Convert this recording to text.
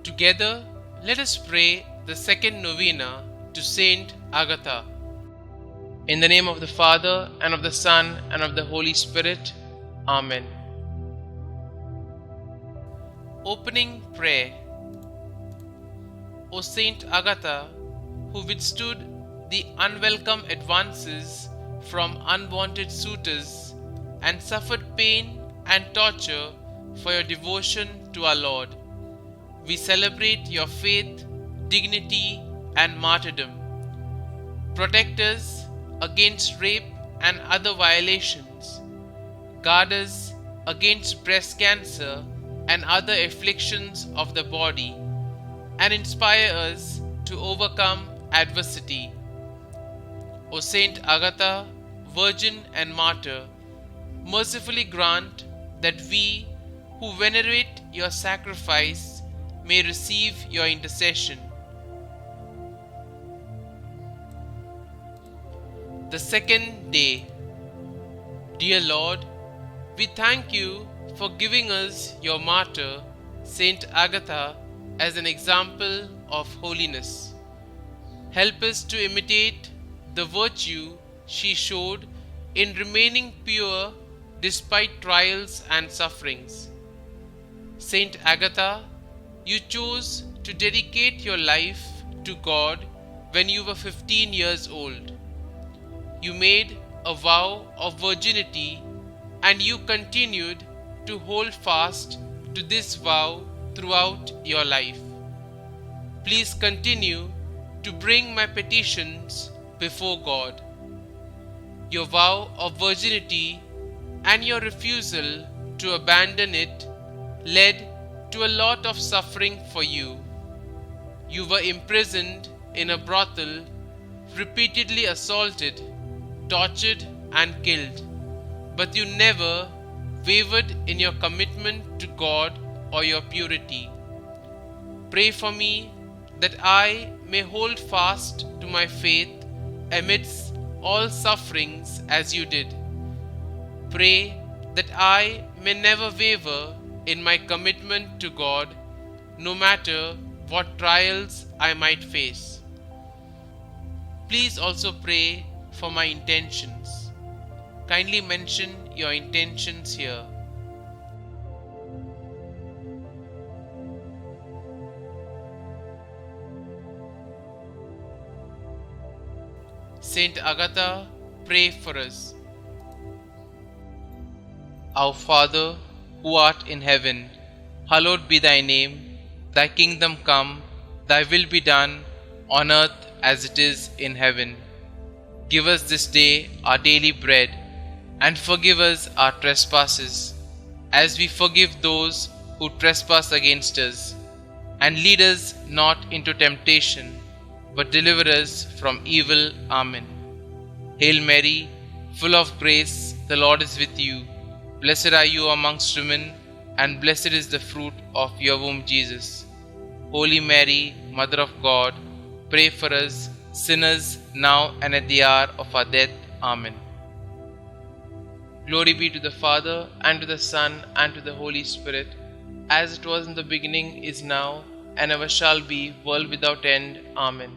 Together, let us pray the second novena to St Agatha. In the name of the Father, and of the Son, and of the Holy Spirit. Amen. Opening Prayer. O St Agatha, who withstood the unwelcome advances from unwanted suitors and suffered pain and torture for your devotion to our Lord, we celebrate your faith, dignity, and martyrdom. Protect us against rape and other violations. Guard us against breast cancer and other afflictions of the body, and inspire us to overcome adversity. O Saint Agatha, Virgin and Martyr, mercifully grant that we who venerate your sacrifice may receive your intercession. The second day. Dear Lord, we thank you for giving us your martyr, St Agatha, as an example of holiness. Help us to imitate the virtue she showed in remaining pure despite trials and sufferings. St Agatha, you chose to dedicate your life to God when you were 15 years old. You made a vow of virginity, and you continued to hold fast to this vow throughout your life. Please continue to bring my petitions before God. Your vow of virginity and your refusal to abandon it led to a lot of suffering for you. You were imprisoned in a brothel, repeatedly assaulted, tortured, and killed, but you never wavered in your commitment to God or your purity. Pray for me that I may hold fast to my faith amidst all sufferings as you did. Pray that I may never waver in my commitment to God, no matter what trials I might face. Please also pray for my intentions. Kindly mention your intentions here. Saint Agatha, pray for us. Our Father, who art in heaven, hallowed be thy name. Thy kingdom come, thy will be done, on earth as it is in heaven. Give us this day our daily bread, and forgive us our trespasses, as we forgive those who trespass against us. And lead us not into temptation, but deliver us from evil. Amen. Hail Mary, full of grace, the Lord is with you. Blessed are you amongst women, and blessed is the fruit of your womb, Jesus. Holy Mary, Mother of God, pray for us sinners, now and at the hour of our death. Amen. Glory be to the Father, and to the Son, and to the Holy Spirit, as it was in the beginning, is now, and ever shall be, world without end. Amen.